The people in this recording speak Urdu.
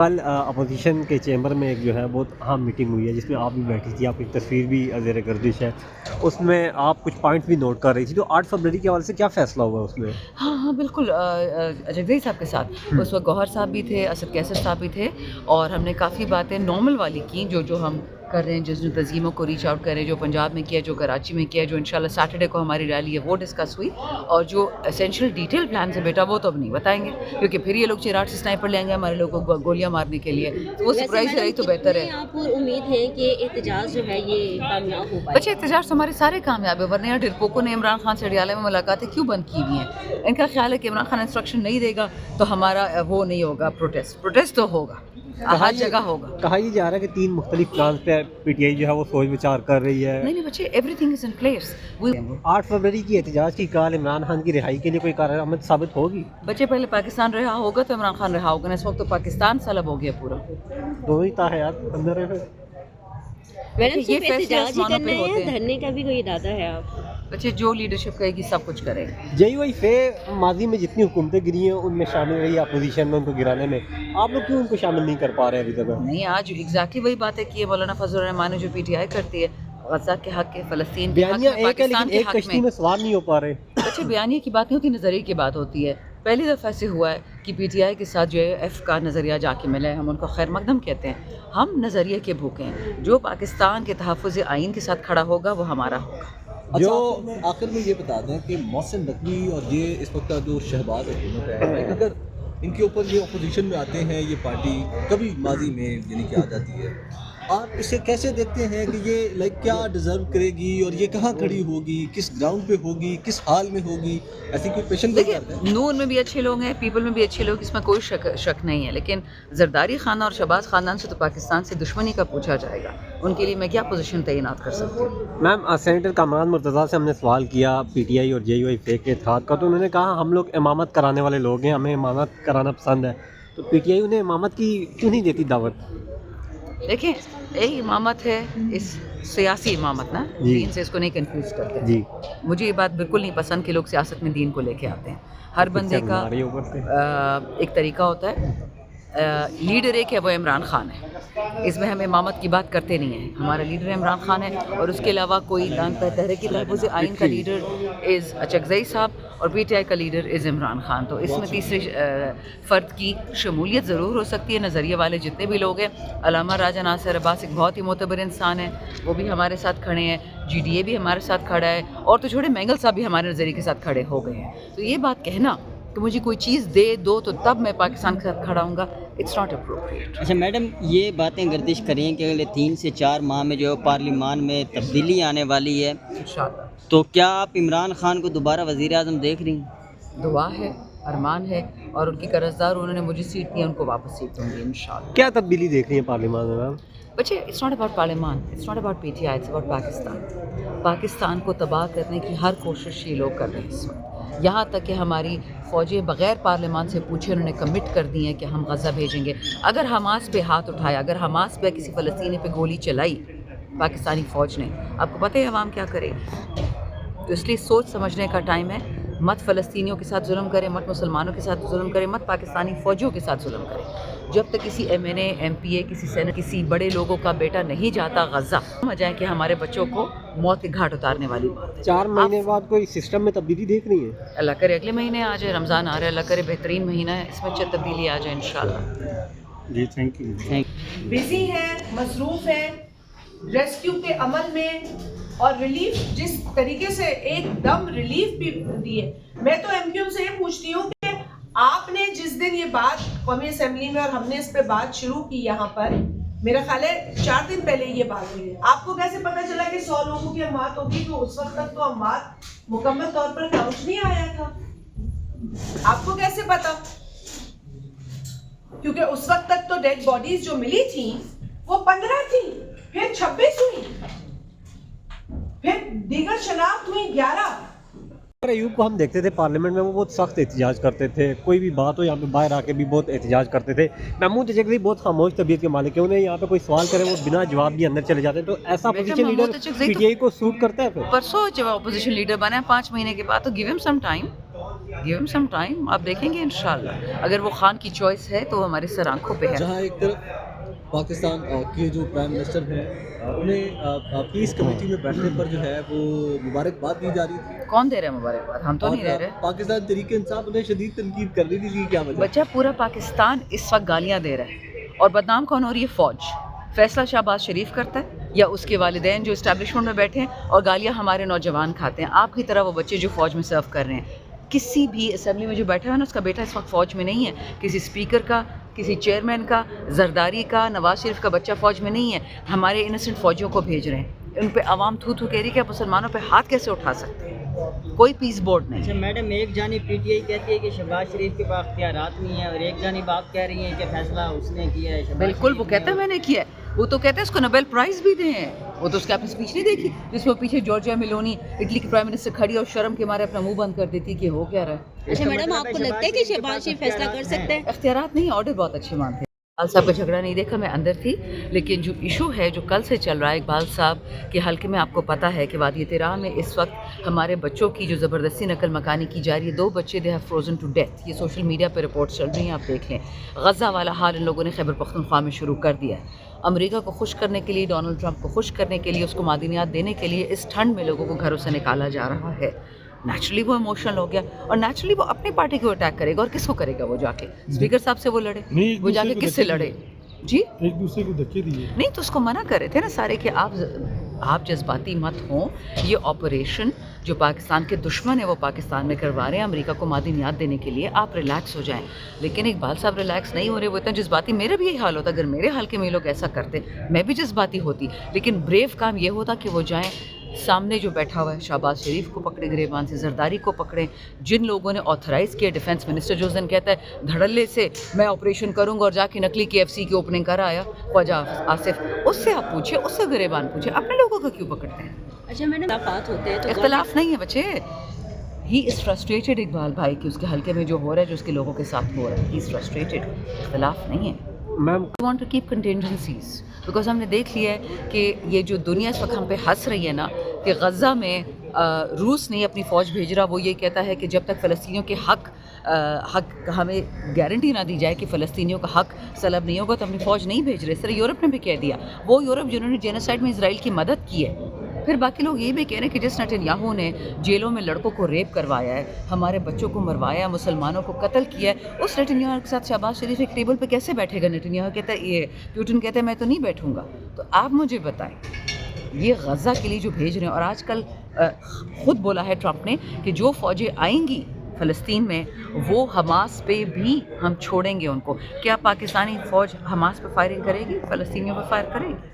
کل اپوزیشن کے چیمبر میں ایک جو ہے بہت اہم میٹنگ ہوئی ہے جس میں آپ بھی بیٹھی تھی، آپ کی تصویر بھی زیر گردش ہے، اس میں آپ کچھ پوائنٹس بھی نوٹ کر رہی تھی، تو 8 فروری کے حوالے سے کیا فیصلہ ہوا اس میں؟ ہاں ہاں بالکل، جگدیش صاحب کے ساتھ اس وقت گوہر صاحب بھی تھے، اسد کیسر صاحب بھی تھے، اور ہم نے کافی باتیں نارمل والی کی جو ہم کر رہے ہیں، جس تنظیموں کو ریچ آؤٹ کر رہے ہیں، جو پنجاب میں کیا، جو کراچی میں کیا، جو انشاءاللہ سیٹرڈے کو ہماری ریلی ہے وہ ڈسکس ہوئی، اور جو اسینشیل ڈیٹیل پلانس ہے بیٹا وہ تو اب نہیں بتائیں گے، کیونکہ پھر یہ لوگ چراغ سے سنائپر لیں گے ہمارے لوگوں کو گولیاں مارنے کے لیے، تو وہ سرپرائز رہی تو بہتر ہے۔ آپ کو امید ہے کہ احتجاج جو ہے یہ کامیاب ہو پائے؟ بچے احتجاج تو ہمارے سارے کامیاب ہے، ورنہ یہاں ڈرپوکوں نے عمران خان سے اڈیالہ میں ملاقاتیں کیوں بند کی ہوئی ہیں؟ ان کا خیال ہے کہ عمران خان انسٹرکشن نہیں دے گا تو ہمارا وہ نہیں ہوگا، پروٹیسٹ تو ہوگا، ہر جگہ ہوگا۔ کہا یہ جا رہا ہے کہ 3 مختلف پلانز پہ پی ٹی آئی جو ہے وہ سوچ وچار کر رہی ہے۔ نہیں بچے، every thing is in place. 8 فروری کی احتجاج کی کال عمران خان کی رہائی کے لیے کوئی کارآمد ثابت ہوگی؟ بچے پہلے پاکستان رہا ہوگا تو عمران خان رہا ہوگا، اس وقت تو پاکستان سلب ہو گیا پورا۔ دونوں ہی تاحیات اندر ہے پھر۔ میڈم یہ صرف فیصلے احتجاج ہی آسمانوں کرنا پہ ہے ہوتے یا ہیں۔ دھرنے کا بھی کوئی ارادہ ہے آپ؟ بچے جو لیڈرشپ کہے گی سب کچھ کرے۔ جے وائی فے ماضی میں جتنی حکومتیں گری ہیں ان میں شامل رہی ہے اپوزیشن میں ان کو گرانے میں، آپ لوگ کیوں ان کو شامل نہیں کر پا رہے ابھی تک؟ نہیں، آج ایگزیکٹلی وہی باتیں کی ہے مولانا فضل الرحمان جو پی ٹی آئی کرتی ہے، غزہ کے حق کے، فلسطین کے حق بیانیہ میں، ایک ہے پاکستان لیکن کے ایک حق کشتی میں سوار نہیں ہو پا رہے۔ بچے بیانیے کی بات نہیں ہوتی، نظریے کی بات ہوتی ہے۔ پہلی دفعہ سے ہوا ہے کہ پی ٹی آئی کے ساتھ جو ایف کا نظریہ جا کے ملا ہے، ہم ان کو خیر مقدم کہتے ہیں، ہم نظریے کے بھوکے ہیں، جو پاکستان کے تحفظ آئین کے ساتھ کھڑا ہوگا وہ ہمارا ہوگا۔ جو آخر میں یہ بتا دیں کہ محسن نقوی اور یہ اس وقت کا جو شہباز حکومت ہے، اگر ان کے اوپر یہ اپوزیشن میں آتے ہیں، یہ پارٹی کبھی ماضی میں یعنی کہ آ جاتی ہے، آپ اسے کیسے دیکھتے ہیں کہ یہ کیا ڈیزرو کرے گی اور یہ کہاں کھڑی ہوگی، کس گراؤنڈ پہ ہوگی، کس حال میں ہوگی، ایسی کوئی پیشن گوئی کرتے ہیں؟ نون میں بھی اچھے لوگ ہیں، پیپل میں بھی اچھے لوگ، اس میں کوئی شک نہیں ہے، لیکن زرداری خانہ اور شہباز خاندان سے تو پاکستان سے دشمنی کا پوچھا جائے گا، ان کے لیے میں کیا پوزیشن تعینات کر سکتی ہوں؟ میم سینیٹر کامران مرتضیٰ سے ہم نے سوال کیا پی ٹی آئی اور جے یو آئی فے کے اتحاد کا، تو انہوں نے کہا ہم لوگ امامت کرانے والے لوگ ہیں، ہمیں امامت کرانا پسند ہے، تو پی ٹی آئی انہیں امامت کی کیوں نہیں دیتی دعوت؟ دیکھیں، ایک امامت ہے، اس سیاسی امامت نا، جی دین سے اس کو نہیں کنفیوز کرتے۔ جی مجھے یہ بات بالکل نہیں پسند کہ لوگ سیاست میں دین کو لے کے آتے ہیں۔ ہر بندے کا ایک طریقہ ہوتا ہے، لیڈر ایک ہے وہ عمران خان ہے، اس میں ہم امامت کی بات کرتے نہیں ہیں، ہمارا لیڈر عمران خان ہے، اور اس کے علاوہ کوئی تحریک تحفظ آئین کا لیڈر از چکزئی صاحب اور پی ٹی آئی کا لیڈر از عمران خان، تو اس میں تیسرے فرد کی شمولیت ضرور ہو سکتی ہے، نظریے والے جتنے بھی لوگ ہیں، علامہ راجہ ناصر عباس ایک بہت ہی معتبر انسان ہے، وہ بھی ہمارے ساتھ کھڑے ہیں، جی ڈی اے بھی ہمارے ساتھ کھڑا ہے، اور تو چھوڑے مینگل صاحب بھی ہمارے نظریے کے ساتھ کھڑے ہو گئے ہیں، تو یہ بات کہنا کہ مجھے کوئی چیز دے دو تو تب میں پاکستان کے ساتھ کھڑا ہوں گا، اٹس ناٹ اپروپریٹ۔ اچھا میڈم، یہ باتیں گردش کریں کہ اگلے 3 سے 4 ماہ میں جو پارلیمان میں تبدیلی آنے والی ہے، انشاءاللہ تو کیا آپ عمران خان کو دوبارہ وزیر اعظم دیکھ رہی ہیں؟ دعا ہے، ارمان ہے، اور ان کی قرضدار انہوں نے مجھے سیٹ دی، ان کو واپس سیٹ دوں گی انشاءاللہ۔ کیا تبدیلی دیکھ رہی ہیں پارلیمان میں میم؟ بچے، اٹس ناٹ اباؤٹ پارلیمان، it's not about P T I, it's about Pakistan. Pakistan کو تباہ کرنے کی ہر کوشش یہ لوگ کر رہے ہیں اس وقت، یہاں تک کہ ہماری فوجیں بغیر پارلیمان سے پوچھے انہوں نے کمٹ کر دی ہیں کہ ہم غزہ بھیجیں گے۔ اگر حماس پہ ہاتھ اٹھایا، اگر حماس پہ کسی فلسطینی پہ گولی چلائی پاکستانی فوج نے، آپ کو پتہ ہے عوام کیا کرے گی؟ تو اس لیے سوچ سمجھنے کا ٹائم ہے، مت فلسطینیوں کے ساتھ ظلم کرے، مت مسلمانوں کے ساتھ ظلم کرے، مت پاکستانی فوجیوں کے ساتھ ظلم کرے۔ جب تک کسی ایم این اے، ایم پی اے، کسی سینٹ، کسی بڑے لوگوں کا بیٹا نہیں جاتا غزہ، سمجھ جائیں کہ ہمارے بچوں کو موت کے گھاٹ اتارنے والی بات ہے۔ 4 مہینے بعد کوئی سسٹم میں تبدیلی دیکھ رہی ہیں؟ اللہ کرے اگلے مہینے آ جائے، رمضان آ رہا ہے، اللہ کرے بہترین مہینہ ہے، اس میں اچھی تبدیلی آ جائے انشاءاللہ۔ جی تھینک یو۔ بزی ہیں، مصروف ہیں ریسکیو کے عمل میں، اور ریلیف جس طریقے سے ایک دم ریلیف بھی دی ہے۔ میں تو ایم کیو ایم سے یہ پوچھتی ہوں کہ آپ نے جس دن یہ بات قومی اسمبلی میں اور ہم نے اس پہ بات شروع کی یہاں پر، میرا خیال ہے 4 دن پہلے یہ بات ہوئی ہے، آپ کو کیسے پتا چلا کہ 100 لوگوں کی اموات ہوگی؟ تو اس وقت تک تو اموات مکمل طور پر کاؤنٹ نہیں آیا تھا، آپ کو کیسے پتا؟ کیونکہ اس وقت تک تو ڈیڈ باڈیز جو ملی تھیں وہ 15 تھیں، پھر 26 ہوئی، پھر دیگر شناخت ہوئی 11۔ ایوب کو ہم دیکھتے تھے پارلیمنٹ میں وہ بہت سخت احتجاج کرتے تھے، کوئی بھی بات ہو یہاں پہ باہر آ کے بھی بہت احتجاج کرتے تھے۔ محمود اچکزئی بہت خاموش طبیعت کے مالک ہیں، انہیں یہاں پہ کوئی سوال کرے وہ بنا جواب دیے اندر چلے جاتے ہیں، تو ایسا اپوزیشن لیڈر پی ٹی آئی کو سوٹ کرتا ہے پھر؟ پرسوں جب اپوزیشن لیڈر بنا ہے 5 مہینے کے بعد، تو گیو ہم some time. give him some time. آپ دیکھیں گے انشاءاللہ. اگر وہ خان کی چوائس ہے تو ہمارے سر آنکھوں پہ ہے. جہاں ایک طرف پاکستان کے جو پرائم منسٹر ہیں انہیں پیس کمیٹی میں بیٹھنے پر جو ہے وہ مبارکباد دی جا رہی تھی. کون دے رہے ہیں مبارکباد؟ ہم تو نہیں دے رہے. پاکستان تحریک انصاف انہیں شدید تنقید کر رہی تھی. کیا وجہ؟ بچہ پورا پاکستان اس وقت گالیاں دے رہا ہے اور بدنام کون ہو رہی ہے؟ فوج. فیصلہ شہباز شریف کرتا ہے یا اس کے والدین جو اسٹیبلشمنٹ میں بیٹھے ہیں اور گالیاں ہمارے نوجوان کھاتے ہیں. آپ کی طرح وہ بچے جو فوج میں سرو کر رہے ہیں. کسی بھی اسمبلی میں جو بیٹھا ہے نا اس کا بیٹا اس وقت فوج میں نہیں ہے. کسی اسپیکر کا، کسی چیئرمین کا، زرداری کا، نواز شریف کا بچہ فوج میں نہیں ہے. ہمارے انسنٹ فوجیوں کو بھیج رہے ہیں. ان پہ عوام تھو تھو کہہ رہی کہ مسلمانوں پہ ہاتھ کیسے اٹھا سکتے ہیں؟ کوئی پیس بورڈ نہیں. اچھا میڈم، ایک جانب پی ٹی آئی کہتی ہے کہ شہباز شریف کے پاس اختیارات نہیں ہیں اور ایک جانب آپ کہہ رہی ہیں کہ فیصلہ اس نے کیا ہے. بالکل، وہ کہتا ہے میں نے کیا ہے. وہ تو کہتے ہیں اس کو نوبیل پرائز بھی دیں. وہ تو اس کی آپ نے اسپیچ نہیں دیکھی جس میں پیچھے جارجیا میلونی اٹلی کی پرائم منسٹر کھڑی اور شرم کے مارے اپنا منہ بند کر دیتی کہ ہو کیا رہا ہے. اچھا میڈم، آپ کو لگتا ہے کہ شہباز شریف فیصلہ کر سکتے ہیں؟ اختیارات نہیں، آرڈر بہت اچھے مانتے ہیں. اقبال صاحب کا جھگڑا نہیں دیکھا، میں اندر تھی. لیکن جو ایشو ہے جو کل سے چل رہا ہے اقبال صاحب کے حلقے میں، آپ کو پتہ ہے کہ وادی تیراہ میں اس وقت ہمارے بچوں کی جو زبردستی نقل مکانی کی جا رہی ہے. 2 بچے they have frozen to death. یہ سوشل میڈیا پہ رپورٹس چل رہی ہیں، آپ دیکھ لیں. غزہ والا حال ان لوگوں نے خیبر پختونخوا میں شروع کر دیا ہے. امریکہ کو خوش کرنے کے لیے، ڈونلڈ ٹرمپ کو خوش کرنے کے لیے، اس کو معدنیات دینے کے لیے اس ٹھنڈ میں لوگوں کو گھروں سے نکالا جا رہا ہے. نیچرلی وہ ایموشنل ہو گیا اور نیچرلی وہ اپنی پارٹی کو اٹیک کرے گا. اور کس کو کرے گا؟ وہ جا کے اسپیکر صاحب سے وہ لڑے، وہ جا کے کس سے لڑے؟ جی ایک دوسرے کو دھکے دیے. نہیں تو اس کو منع کر رہے تھے نا سارے کہ آپ جذباتی مت ہوں. یہ آپریشن جو پاکستان کے دشمن ہیں وہ پاکستان میں کروا رہے ہیں امریکہ کو معدنیات دینے کے لیے. آپ ریلیکس ہو جائیں. لیکن اقبال صاحب ریلیکس نہیں ہو رہے. وہ اتنا جذباتی. میرا بھی یہی حال ہوتا. اگر میرے حال کے میں لوگ ایسا کرتے میں بھی جذباتی ہوتی. لیکن بریو کام یہ ہوتا کہ وہ جائیں سامنے جو بیٹھا ہوا ہے شہباز شریف کو پکڑے گریبان سے، زرداری کو پکڑیں. جن لوگوں نے آتھرائز کیا، ڈیفنس منسٹر جو اس دن کہتا ہے دھڑلے سے میں آپریشن کروں گا اور جا کے نقلی KFC کی اوپننگ کر آیا خواجہ آصف، اس سے آپ پوچھیں، اس سے گریبان پوچھیں. اپنے لوگوں کا کیوں پکڑتے ہیں؟ اچھا میڈم، اختلافات ہوتے ہیں تو اختلاف نہیں ہے بچے. ہی از فرسٹریٹڈ اقبال بھائی کہ اس کے حلقے میں جو ہو رہا ہے، جو اس کے لوگوں کے ساتھ ہو رہا ہے، ہی از فرسٹریٹڈ. اختلاف نہیں ہے. میم We want to keep contingencies because ہم نے دیکھ لیا ہے کہ یہ جو دنیا اس وقت ہم پہ ہنس رہی ہے نا کہ غزہ میں روس نہیں اپنی فوج بھیج رہا. وہ یہ کہتا ہے کہ جب تک فلسطینیوں کے حق ہمیں گارنٹی نہ دی جائے کہ فلسطینیوں کا حق سلب نہیں ہوگا تو اپنی فوج نہیں بھیج رہے. اس طرح یورپ نے بھی کہہ دیا. وہ یورپ جنہوں نے جینوسائیڈ میں اسرائیل کی مدد کی ہے. پھر باقی لوگ یہ بھی کہہ رہے ہیں کہ جس نیتنیاہو نے جیلوں میں لڑکوں کو ریپ کروایا ہے، ہمارے بچوں کو مروایا، مسلمانوں کو قتل کیا ہے، اس نیتنیاہو کے ساتھ شہباز شریف ایک ٹیبل پہ کیسے بیٹھے گا؟ نیتنیاہو کہتا ہے، یہ پیوٹن کہتا ہے میں تو نہیں بیٹھوں گا. تو آپ مجھے بتائیں یہ غزہ کے لیے جو بھیج رہے ہیں، اور آج کل خود بولا ہے ٹرمپ نے کہ جو فوجیں آئیں گی فلسطین میں وہ حماس پہ بھی ہم چھوڑیں گے ان کو. کیا پاکستانی فوج حماس پہ فائرنگ کرے گی؟ فلسطینیوں پہ فائر کرے گی؟